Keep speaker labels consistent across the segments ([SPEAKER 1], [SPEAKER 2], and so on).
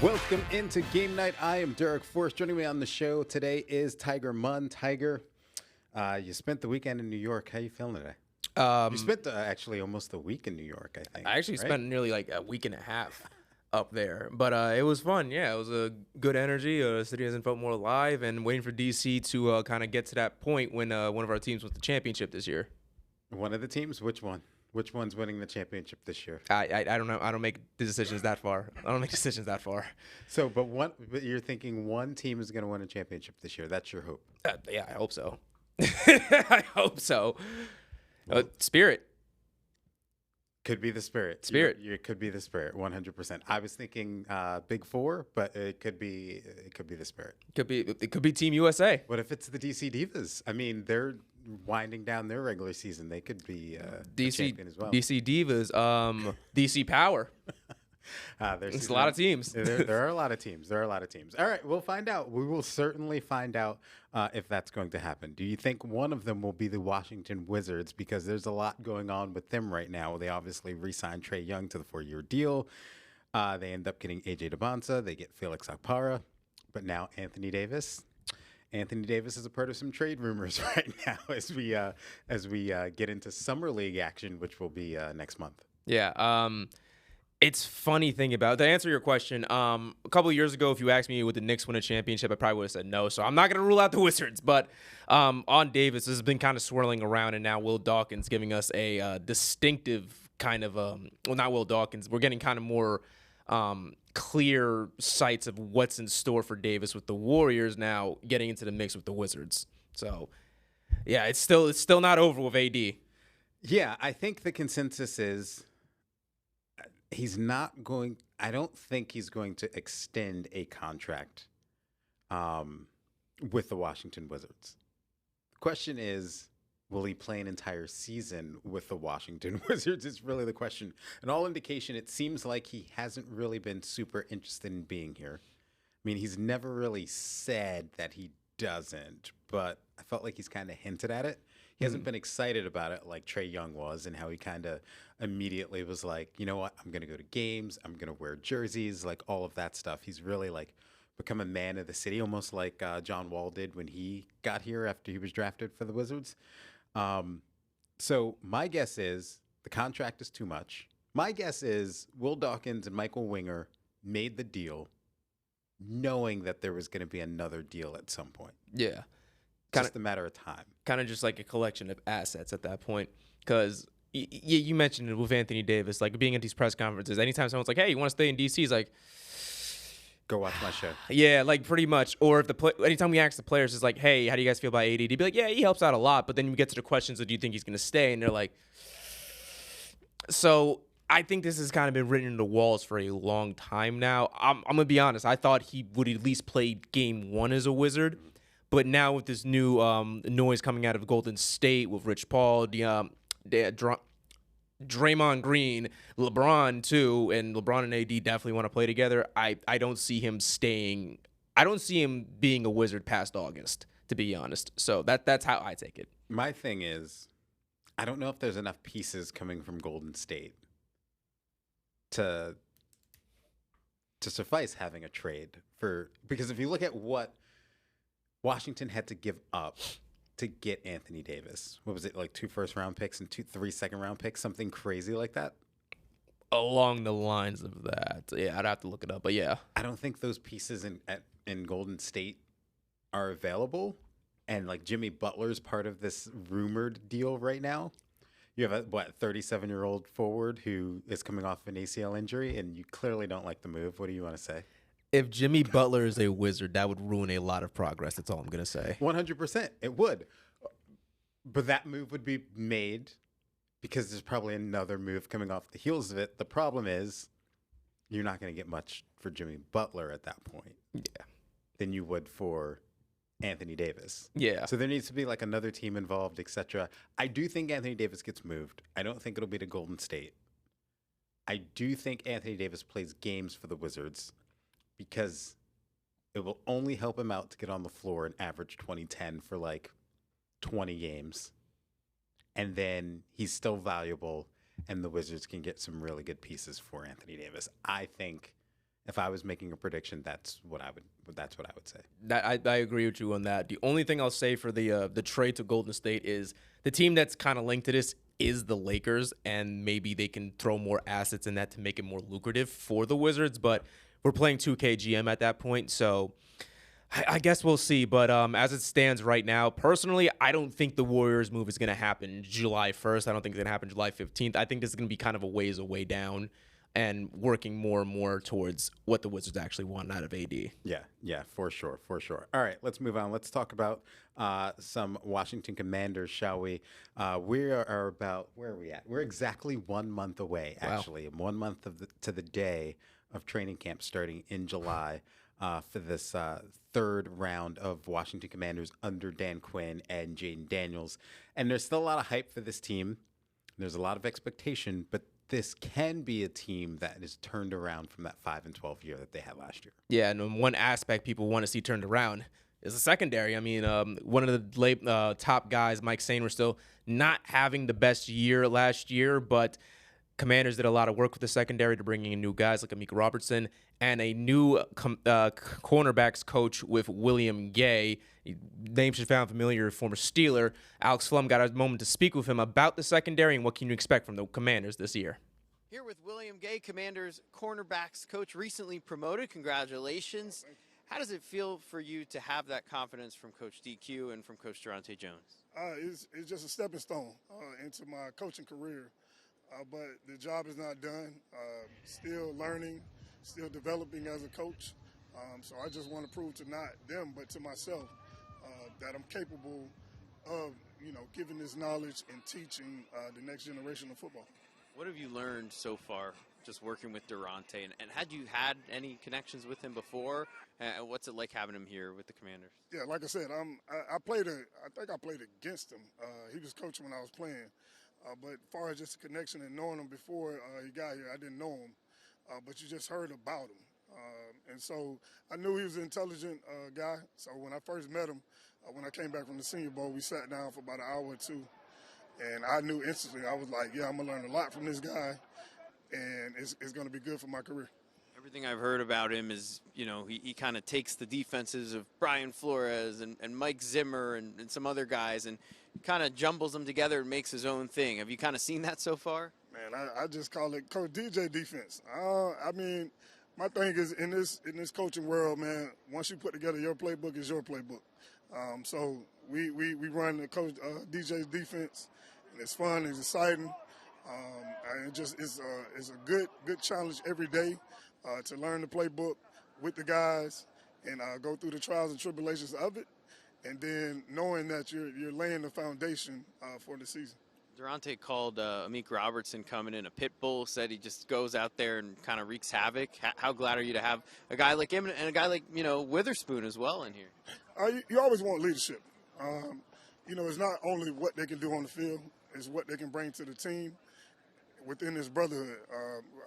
[SPEAKER 1] Welcome into Game Night. I am Derek Force. Joining me on the show today is Tiger Munn. Tiger, you spent the weekend in New York. How you feeling today? You spent actually almost a week in New York, I think.
[SPEAKER 2] I actually spent nearly like a week and a half up there, but it was fun. Yeah, it was a good energy. The city hasn't felt more alive, and waiting for DC to kind of get to that point when one of our teams wins the championship this year.
[SPEAKER 1] One of the teams? Which one? Which one's winning the championship this year?
[SPEAKER 2] I don't know. I don't make decisions that far.
[SPEAKER 1] So, but you're thinking one team is going to win a championship this year. That's your hope.
[SPEAKER 2] Yeah, I hope so. I hope so. Spirit.
[SPEAKER 1] Could be the Spirit.
[SPEAKER 2] Spirit.
[SPEAKER 1] You could be the Spirit, 100%. I was thinking Big Four, but it could be the Spirit.
[SPEAKER 2] It could be Team USA.
[SPEAKER 1] What if it's the DC Divas? I mean, they're winding down their regular season. They could be
[SPEAKER 2] DC
[SPEAKER 1] champion as well.
[SPEAKER 2] DC Divas. DC Power. There's a lot of teams.
[SPEAKER 1] There are a lot of teams. All right, we'll find out. We will certainly find out if that's going to happen. Do you think one of them will be the Washington Wizards? Because there's a lot going on with them right now. They obviously re-signed Trae Young to the 4-year deal. They end up getting AJ DeBonsa. They get Felix Akpara. But now Anthony Davis. Anthony Davis is a part of some trade rumors right now as we get into Summer League action, which will be next month.
[SPEAKER 2] Yeah. It's funny thing about to answer your question. A couple of years ago, if you asked me would the Knicks win a championship, I probably would have said no. So I'm not going to rule out the Wizards. But on Davis, this has been kind of swirling around, and now Will Dawkins giving us a distinctive kind of well, not Will Dawkins. We're getting kind of more clear sights of what's in store for Davis with the Warriors now getting into the mix with the Wizards. So yeah, it's still not over with AD.
[SPEAKER 1] Yeah, I think the consensus is I don't think he's going to extend a contract with the Washington Wizards. The question is, will he play an entire season with the Washington Wizards is really the question. And all indication, it seems like he hasn't really been super interested in being here. I mean, he's never really said that he doesn't, but I felt like he's kind of hinted at it. He hasn't been excited about it like Trae Young was, and how he kind of immediately was like, you know what, I'm going to go to games, I'm going to wear jerseys, like all of that stuff. He's really like become a man of the city, almost like John Wall did when he got here after he was drafted for the Wizards. So my guess is the contract is too much. My guess is Will Dawkins and Michael Winger made the deal knowing that there was going to be another deal at some point.
[SPEAKER 2] Yeah.
[SPEAKER 1] Just a matter of time.
[SPEAKER 2] Kind of just like a collection of assets at that point. Because you mentioned it with Anthony Davis, like being at these press conferences. Anytime someone's like, hey, you want to stay in D.C.? He's like,
[SPEAKER 1] go watch my show.
[SPEAKER 2] Yeah, like pretty much. Or if anytime we ask the players, it's like, hey, how do you guys feel about AD? He'd be like, yeah, he helps out a lot. But then you get to the questions of, do you think he's going to stay? And they're like, so I think this has kind of been written in the walls for a long time now. I'm going to be honest. I thought he would at least play game one as a Wizard. But now with this new noise coming out of Golden State with Rich Paul, Draymond Green, LeBron too, and LeBron and AD definitely want to play together. I don't see him staying. I don't see him being a Wizard past August, to be honest. So that's how I take it.
[SPEAKER 1] My thing is, I don't know if there's enough pieces coming from Golden State to suffice having a trade because if you look at what Washington had to give up to get Anthony Davis. What was it, like 2 first-round picks and 3 second-round picks, something crazy like that?
[SPEAKER 2] Along the lines of that. Yeah, I'd have to look it up, but yeah.
[SPEAKER 1] I don't think those pieces in Golden State are available. And, like, Jimmy Butler's part of this rumored deal right now. You have a 37-year-old forward who is coming off an ACL injury, and you clearly don't like the move. What do you want to say?
[SPEAKER 2] If Jimmy Butler is a Wizard, that would ruin a lot of progress. That's all I'm going to say.
[SPEAKER 1] 100%. It would. But that move would be made because there's probably another move coming off the heels of it. The problem is you're not going to get much for Jimmy Butler at that point.
[SPEAKER 2] Yeah.
[SPEAKER 1] Than you would for Anthony Davis.
[SPEAKER 2] Yeah.
[SPEAKER 1] So there needs to be like another team involved, etc. I do think Anthony Davis gets moved. I don't think it'll be to Golden State. I do think Anthony Davis plays games for the Wizards because it will only help him out to get on the floor and average 20-10 for like 20 games. And then he's still valuable, and the Wizards can get some really good pieces for Anthony Davis. I think, If I was making a prediction, that's what I would say.
[SPEAKER 2] That I agree with you on that. The only thing I'll say for the trade to Golden State is the team that's kind of linked to this is the Lakers, and maybe they can throw more assets in that to make it more lucrative for the Wizards. But we're playing 2K GM at that point, so I guess we'll see. But as it stands right now, personally, I don't think the Warriors move is going to happen July 1st. I don't think it's going to happen July 15th. I think this is going to be kind of a ways away down and working more and more towards what the Wizards actually want out of AD.
[SPEAKER 1] Yeah, for sure. All right, let's move on. Let's talk about some Washington Commanders, shall we? We are about, where are we at? We're exactly 1 month away, actually. 1 month to the day of training camp starting in July for this third round of Washington Commanders under Dan Quinn and Jaden Daniels. And there's still a lot of hype for this team. There's a lot of expectation, but this can be a team that is turned around from that 5-12 year that they had last year.
[SPEAKER 2] Yeah, and one aspect people want to see turned around is the secondary. I mean, one of the top guys, Mike Sainer, still not having the best year last year, but Commanders did a lot of work with the secondary to bring in new guys like Amik Robertson and a new cornerbacks coach with William Gay. Name should sound familiar, former Steeler. Alex Flum got a moment to speak with him about the secondary and what can you expect from the Commanders this year.
[SPEAKER 3] Here with William Gay, Commanders cornerbacks coach, recently promoted. Congratulations. How does it feel for you to have that confidence from Coach DQ and from Coach Durante Jones?
[SPEAKER 4] It's just a stepping stone into my coaching career. But the job is not done. Still learning, still developing as a coach. So I just want to prove to not them, but to myself, that I'm capable of, giving this knowledge and teaching the next generation of football.
[SPEAKER 3] What have you learned so far just working with Durante? And had you had any connections with him before? And what's it like having him here with the Commanders?
[SPEAKER 4] Yeah, like I said, I think I played against him. He was coaching when I was playing. But as far as just a connection and knowing him before he got here, I didn't know him. But you just heard about him. And so I knew he was an intelligent guy. So when I first met him, when I came back from the Senior Bowl, we sat down for about an hour or two. And I knew instantly, I was like, yeah, I'm going to learn a lot from this guy. And it's going to be good for my career.
[SPEAKER 3] Everything I've heard about him is, he kind of takes the defenses of Brian Flores and Mike Zimmer and some other guys and kind of jumbles them together and makes his own thing. Have you kind of seen that so far?
[SPEAKER 4] Man, I just call it Coach DJ defense. I mean, my thing is in this coaching world, man, once you put together your playbook, it's your playbook. So we run the Coach DJ's defense, and it's fun, it's exciting. It's a good challenge every day to learn the playbook with the guys and go through the trials and tribulations of it, and then knowing that you're laying the foundation for the season.
[SPEAKER 3] Durante called Amik Robertson coming in a pit bull, said he just goes out there and kind of wreaks havoc. How glad are you to have a guy like him and a guy like, Witherspoon as well in here?
[SPEAKER 4] You always want leadership. It's not only what they can do on the field, it's what they can bring to the team within this brotherhood.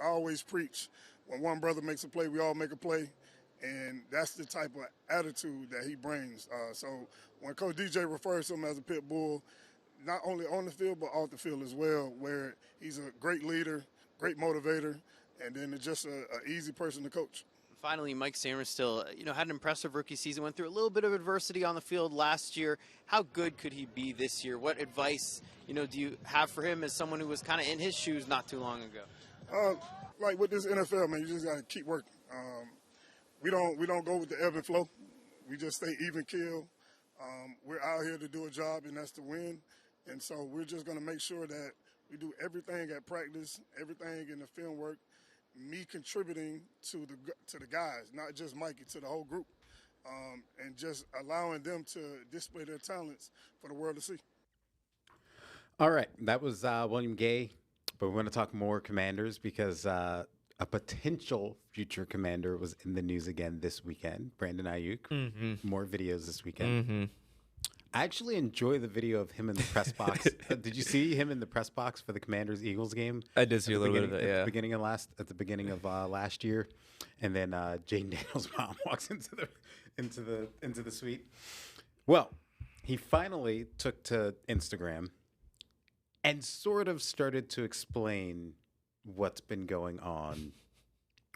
[SPEAKER 4] I always preach, when one brother makes a play, we all make a play. And that's the type of attitude that he brings. So when Coach DJ refers to him as a pit bull, not only on the field, but off the field as well, where he's a great leader, great motivator, and then it's just an easy person to coach.
[SPEAKER 3] Finally, Mike Sainer still, had an impressive rookie season, went through a little bit of adversity on the field last year. How good could he be this year? What advice, do you have for him as someone who was kind of in his shoes not too long ago?
[SPEAKER 4] Like with this NFL, man, you just got to keep working. We don't go with the ebb and flow. We just stay even keel. We're out here to do a job, and that's to win. And so we're just going to make sure that we do everything at practice, everything in the film work, me contributing to the guys, not just Mikey, to the whole group, and just allowing them to display their talents for the world to see.
[SPEAKER 1] All right, that was William Gay, but we're going to talk more Commanders because a potential future Commander was in the news again this weekend. Brandon Ayuk, more videos this weekend. I actually enjoy the video of him in the press box. Did you see him in the press box for the Commanders-Eagles game?
[SPEAKER 2] I did see a little bit of it, yeah.
[SPEAKER 1] At the beginning of last year, and then Jaden Daniels' mom walks into the suite. Well, he finally took to Instagram and sort of started to explain what's been going on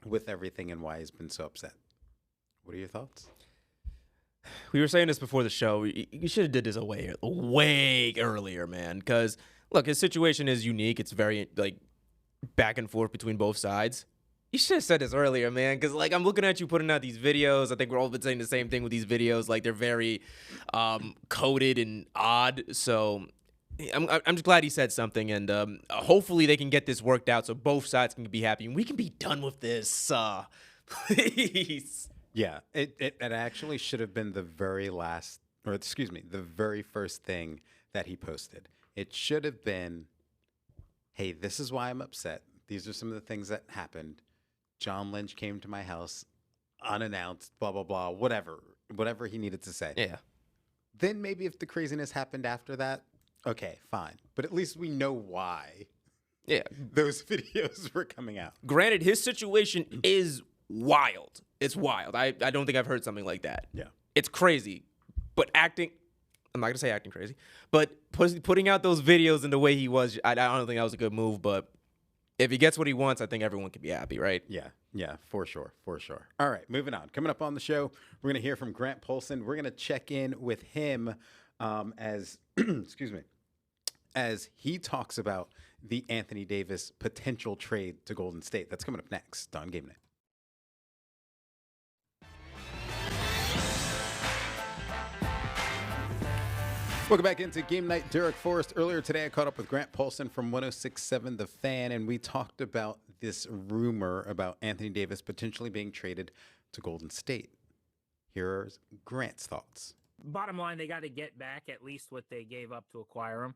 [SPEAKER 1] with everything and why he's been so upset. What are your thoughts?
[SPEAKER 2] We were saying this before the show. You should have did this way earlier, man. Because look, his situation is unique. It's very like back and forth between both sides. You should have said this earlier, man. Because like I'm looking at you putting out these videos. I think we're all been saying the same thing with these videos. Like they're very coded and odd. So I'm just glad he said something, and hopefully they can get this worked out so both sides can be happy and we can be done with this. Please.
[SPEAKER 1] Yeah, it actually should have been the very last, or excuse me, the very first thing that he posted. It should have been, hey, this is why I'm upset. These are some of the things that happened. John Lynch came to my house unannounced, blah, blah, blah, whatever he needed to say.
[SPEAKER 2] Yeah.
[SPEAKER 1] Then maybe if the craziness happened after that, okay, fine. But at least we know why those videos were coming out.
[SPEAKER 2] Granted, his situation is wild. It's wild. I don't think I've heard something like that.
[SPEAKER 1] Yeah.
[SPEAKER 2] It's crazy. But I'm not going to say acting crazy, but putting out those videos in the way he was, I don't think that was a good move. But if he gets what he wants, I think everyone can be happy, right?
[SPEAKER 1] Yeah, for sure. All right, moving on. Coming up on the show, we're going to hear from Grant Polson. We're going to check in with him as, excuse me, as he talks about the Anthony Davis potential trade to Golden State. That's coming up next on Game Night. Welcome back into Game Night. Derek Forrest. Earlier today, I caught up with Grant Polson from 106.7 The Fan, and we talked about this rumor about Anthony Davis potentially being traded to Golden State. Here's Grant's thoughts.
[SPEAKER 5] Bottom line, they got to get back at least what they gave up to acquire him.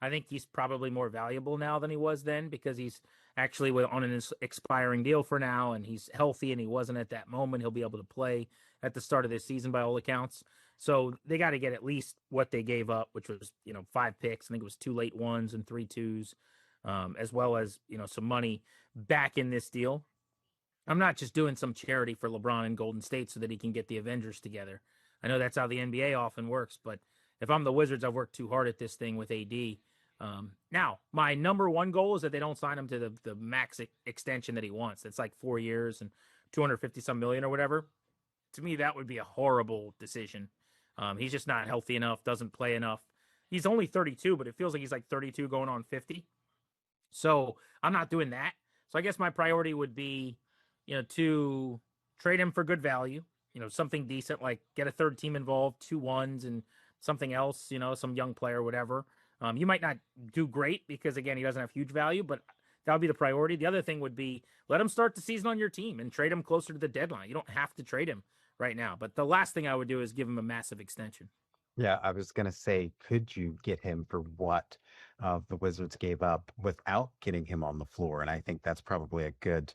[SPEAKER 5] I think he's probably more valuable now than he was then because he's actually on an expiring deal for now, and he's healthy, and he wasn't at that moment. He'll be able to play at the start of this season by all accounts. So they got to get at least what they gave up, which was, 5 picks. I think it was 2 late ones and 3 twos, as well as, some money back in this deal. I'm not just doing some charity for LeBron and Golden State so that he can get the Avengers together. I know that's how the NBA often works, but if I'm the Wizards, I've worked too hard at this thing with AD. Now, my number one goal is that they don't sign him to the max extension that he wants. It's like 4 years and 250-some million or whatever. To me, that would be a horrible decision. He's just not healthy enough, doesn't play enough. He's only 32, but it feels like he's like 32 going on 50. So I'm not doing that. So I guess my priority would be, to trade him for good value, something decent, like get a third team involved, 2 ones and something else, some young player, whatever. You might not do great because, again, he doesn't have huge value, but that would be the priority. The other thing would be let him start the season on your team and trade him closer to the deadline. You don't have to trade him right now. But the last thing I would do is give him a massive extension.
[SPEAKER 6] Yeah, I was going to say, could you get him for what the Wizards gave up without getting him on the floor? And I think that's probably a good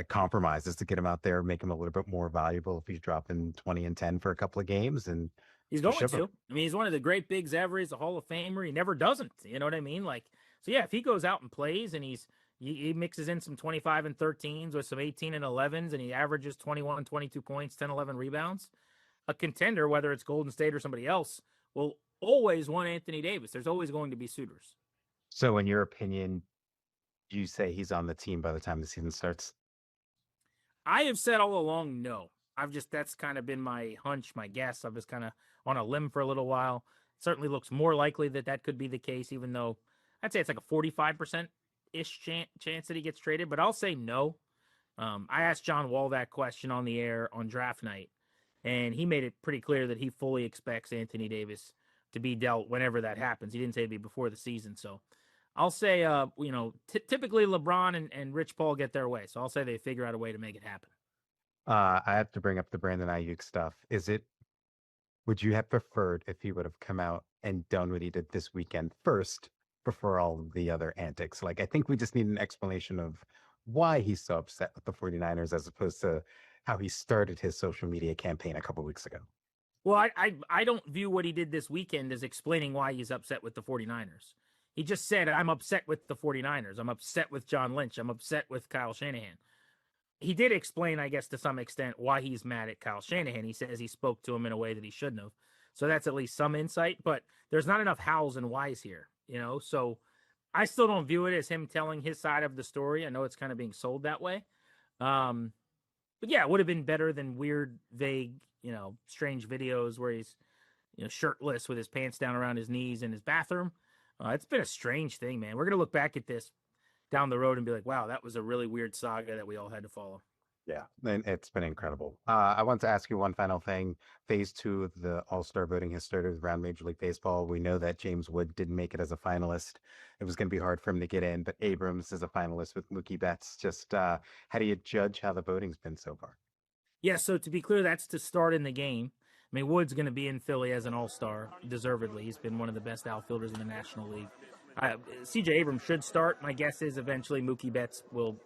[SPEAKER 6] compromise is to get him out there, make him a little bit more valuable if he's dropping 20 and 10 for a couple of games. And
[SPEAKER 5] he's going to. I mean, he's one of the great bigs ever. He's a Hall of Famer. He never doesn't. You know what I mean? So yeah, if he goes out and plays and he mixes in some 25 and 13s with some 18 and 11s, and he averages 21, 22 points, 10, 11 rebounds, a contender, whether it's Golden State or somebody else, will always want Anthony Davis. There's always going to be suitors.
[SPEAKER 6] So in your opinion, you say he's on the team by the time the season starts?
[SPEAKER 5] I have said all along, no. That's kind of been my hunch, my guess. I was kind of on a limb for a little while. It certainly looks more likely that could be the case, even though I'd say it's like a 45%-ish chance that he gets traded, but I'll say no. I asked John Wall that question on the air on draft night, and he made it pretty clear that he fully expects Anthony Davis to be dealt whenever that happens. He didn't say it'd be before the season, so I'll say, typically LeBron and Rich Paul get their way, so I'll say they figure out a way to make it happen.
[SPEAKER 6] I have to bring up the Brandon Ayuk stuff. Would you have preferred if he would have come out and done what he did this weekend first before all of the other antics? I think we just need an explanation of why he's so upset with the 49ers as opposed to how he started his social media campaign a couple weeks ago.
[SPEAKER 5] Well, I don't view what he did this weekend as explaining why he's upset with the 49ers. He just said, I'm upset with the 49ers. I'm upset with John Lynch. I'm upset with Kyle Shanahan. He did explain, I guess, to some extent why he's mad at Kyle Shanahan. He says he spoke to him in a way that he shouldn't have. So that's at least some insight, but there's not enough hows and whys here, So I still don't view it as him telling his side of the story. I know it's kind of being sold that way. But yeah, it would have been better than weird, vague, strange videos where he's, shirtless with his pants down around his knees in his bathroom. It's been a strange thing, man. We're going to look back at this down the road and be like, wow, that was a really weird saga that we all had to follow.
[SPEAKER 6] Yeah, and it's been incredible. I want to ask you one final thing. Phase 2 of the All-Star voting has started around Major League Baseball. We know that James Wood didn't make it as a finalist. It was going to be hard for him to get in, but Abrams is a finalist with Mookie Betts. Just how do you judge how the voting's been so far?
[SPEAKER 5] Yeah, so to be clear, that's to start in the game. I mean, Wood's going to be in Philly as an all-star, deservedly. He's been one of the best outfielders in the National League. C.J. Abrams should start. My guess is eventually Mookie Betts will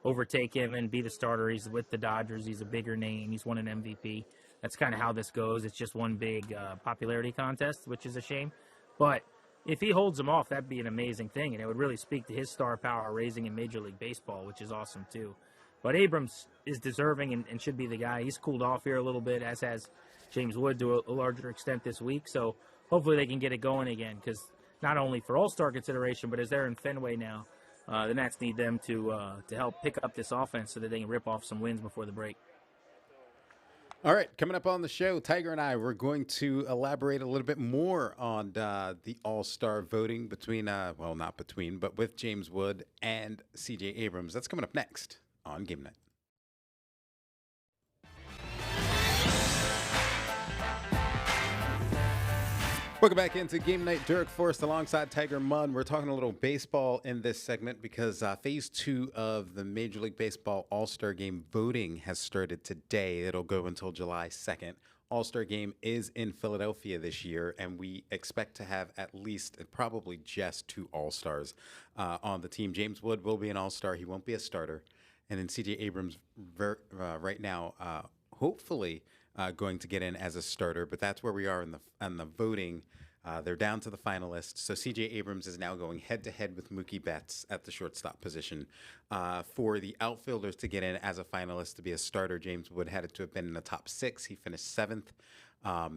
[SPEAKER 5] overtake him and be the starter. He's with the Dodgers. He's a bigger name. He's won an MVP. That's kind of how this goes. It's just one big popularity contest, which is a shame. But if he holds him off, that'd be an amazing thing, and it would really speak to his star power raising in Major League Baseball, which is awesome too. But Abrams is deserving and should be the guy. He's cooled off here a little bit, as has James Wood to a larger extent this week. So hopefully they can get it going again, because not only for all-star consideration, but as they're in Fenway now, the Nats need them to help pick up this offense so that they can rip off some wins before the break.
[SPEAKER 1] All right, coming up on the show, Tiger and I, we're going to elaborate a little bit more on the All-Star voting between, not between, but with James Wood and C.J. Abrams. That's coming up next on Game Night. Welcome back into Game Night. Derek Forrest alongside Tiger Munn. We're talking a little baseball in this segment because Phase 2 of the Major League Baseball All-Star Game voting has started today. It'll go until July 2nd. All-Star Game is in Philadelphia this year, and we expect to have at least, probably just 2 All-Stars on the team. James Wood will be an All-Star. He won't be a starter. And then C.J. Abrams right now, hopefully going to get in as a starter, but that's where we are in the voting. They're down to the finalists. So C.J. Abrams is now going head-to-head with Mookie Betts at the shortstop position. For the outfielders to get in as a finalist to be a starter, James Wood had to have been in the top 6. He finished 7th.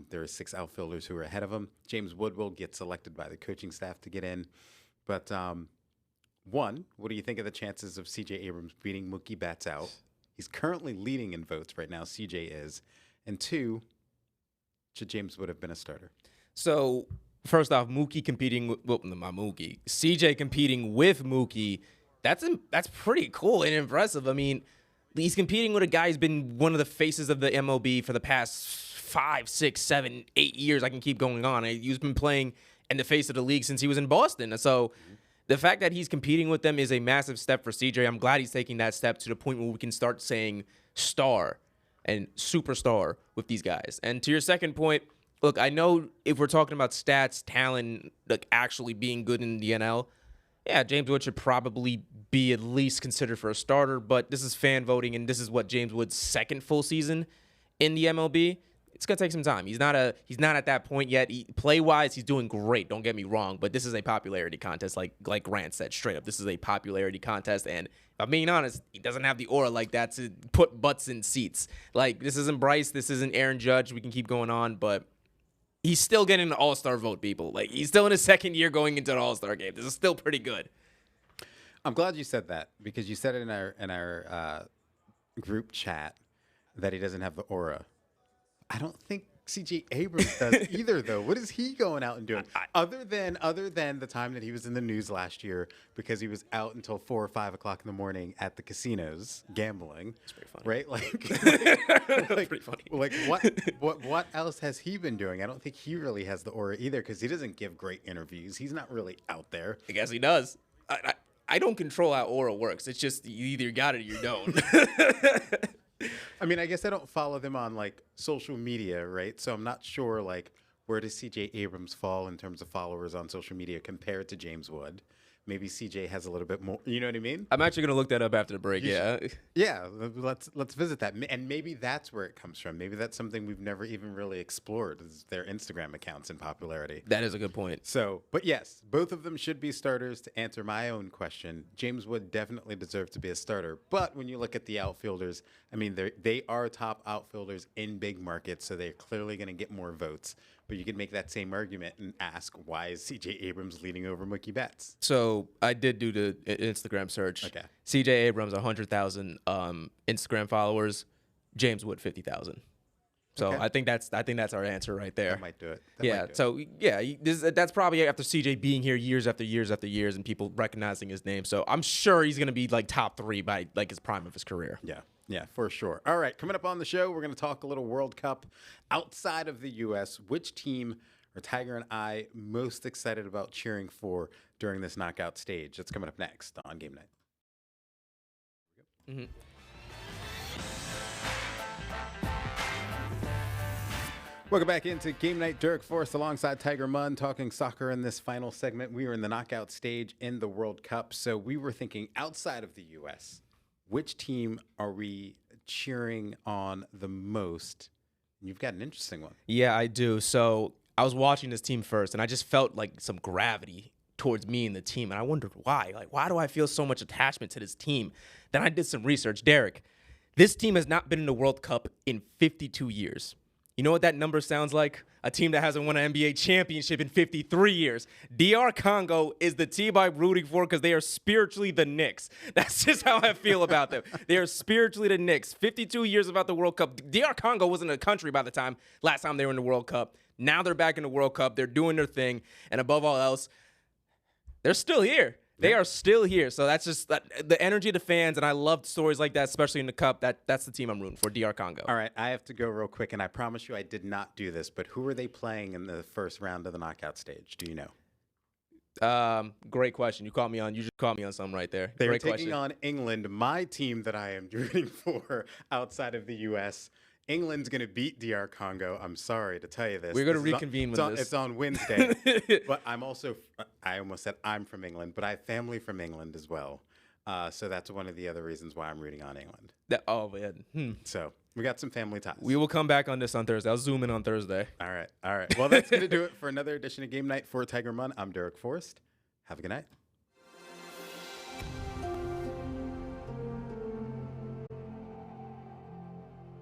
[SPEAKER 1] There are 6 outfielders who are ahead of him. James Wood will get selected by the coaching staff to get in. But one, what do you think of the chances of C.J. Abrams beating Mookie Betts out? He's currently leading in votes right now. C.J. is. And 2, should James Wood have been a starter?
[SPEAKER 2] So, first off, Mookie competing with, not Mookie, CJ competing with Mookie, that's pretty cool and impressive. I mean, he's competing with a guy who's been one of the faces of the MLB for the past 5, 6, 7, 8 years. I can keep going on. He's been playing in the face of the league since he was in Boston. So, the fact that he's competing with them is a massive step for CJ. I'm glad he's taking that step to the point where we can start saying star and superstar with these guys. And to your second point, look, I know if we're talking about stats, talent, like actually being good in the NL, yeah, James Wood should probably be at least considered for a starter, but this is fan voting, and this is what James Wood's second full season in the MLB. It's going to take some time. He's not at that point yet. Play-wise, he's doing great, don't get me wrong, but this is a popularity contest, like Grant said, straight up. This is a popularity contest, and if I'm being honest, he doesn't have the aura like that to put butts in seats. Like, this isn't Bryce, this isn't Aaron Judge, we can keep going on, but he's still getting an all-star vote, people. Like, he's still in his second year going into an all-star game. This is still pretty good.
[SPEAKER 1] I'm glad you said that, because you said it in our group chat that he doesn't have the aura. I don't think C.J. Abrams does either, though. What is he going out and doing? Other than the time that he was in the news last year because he was out until 4 or 5 o'clock in the morning at the casinos gambling.
[SPEAKER 2] It's pretty funny.
[SPEAKER 1] Right? Like
[SPEAKER 2] pretty funny.
[SPEAKER 1] Like what else has he been doing? I don't think he really has the aura either, because he doesn't give great interviews. He's not really out there.
[SPEAKER 2] I guess he does. I don't control how aura works. It's just you either got it or you don't.
[SPEAKER 1] I mean, I guess I don't follow them on like social media, right? So I'm not sure like where does CJ Abrams fall in terms of followers on social media compared to James Wood. Maybe CJ has a little bit more, you know what I mean?
[SPEAKER 2] I'm actually going to look that up after the break, yeah.
[SPEAKER 1] Yeah, let's visit that. And maybe that's where it comes from. Maybe that's something we've never even really explored, is their Instagram accounts and popularity.
[SPEAKER 2] That is a good point.
[SPEAKER 1] So, but yes, both of them should be starters. To answer my own question, James Wood definitely deserves to be a starter. But when you look at the outfielders, I mean, they are top outfielders in big markets, so they're clearly going to get more votes. But you could make that same argument and ask, why is C.J. Abrams leading over Mookie Betts?
[SPEAKER 2] So I did do the Instagram search.
[SPEAKER 1] Okay.
[SPEAKER 2] C.J. Abrams 100,000 Instagram followers. James Wood 50,000. So
[SPEAKER 1] Okay.
[SPEAKER 2] I think that's our answer right there.
[SPEAKER 1] That might do it. That
[SPEAKER 2] Yeah.
[SPEAKER 1] might do it.
[SPEAKER 2] So yeah, that's probably after CJ being here years after years after years and people recognizing his name. So I'm sure he's gonna be like top 3 by like his prime of his career.
[SPEAKER 1] Yeah, for sure. All right, coming up on the show, we're going to talk a little World Cup outside of the U.S. Which team are Tiger and I most excited about cheering for during this knockout stage? That's coming up next on Game Night.
[SPEAKER 2] Mm-hmm.
[SPEAKER 1] Welcome back into Game Night. Derek Forrest alongside Tiger Munn talking soccer in this final segment. We are in the knockout stage in the World Cup, so we were thinking outside of the U.S., which team are we cheering on the most? You've got an interesting one.
[SPEAKER 2] Yeah, I do. So I was watching this team first, and I just felt like some gravity towards me and the team, and I wondered why. Like, why do I feel so much attachment to this team? Then I did some research. Derek, this team has not been in the World Cup in 52 years. You know what that number sounds like? A team that hasn't won an NBA championship in 53 years. DR Congo is the team I'm rooting for because they are spiritually the Knicks. That's just how I feel about them. They are spiritually the Knicks. 52 years about the World Cup. DR Congo wasn't a country by the last time they were in the World Cup. Now they're back in the World Cup. They're doing their thing. And above all else, they're still here. They are still here. So that's just the energy of the fans, and I love stories like that, especially in the Cup. That's the team I'm rooting for, DR Congo.
[SPEAKER 1] All right, I have to go real quick, and I promise you I did not do this, but who are they playing in the first round of the knockout stage? Do you know?
[SPEAKER 2] Great question. You just caught me on something right there.
[SPEAKER 1] They're
[SPEAKER 2] Great
[SPEAKER 1] taking
[SPEAKER 2] question.
[SPEAKER 1] on England, my team that I am rooting for outside of the U.S. England's going to beat DR Congo. I'm sorry to tell you this.
[SPEAKER 2] We're going to
[SPEAKER 1] This is
[SPEAKER 2] reconvene
[SPEAKER 1] on,
[SPEAKER 2] with this.
[SPEAKER 1] It's on Wednesday. But I almost said I'm from England, but I have family from England as well. So that's one of the other reasons why I'm rooting on England.
[SPEAKER 2] Oh, man.
[SPEAKER 1] So we got some family ties.
[SPEAKER 2] We will come back on this on Thursday. I'll zoom in on Thursday.
[SPEAKER 1] All right. Well, that's going to do it for another edition of Game Night. For Tiger Munn, I'm Derek Forrest. Have a good night.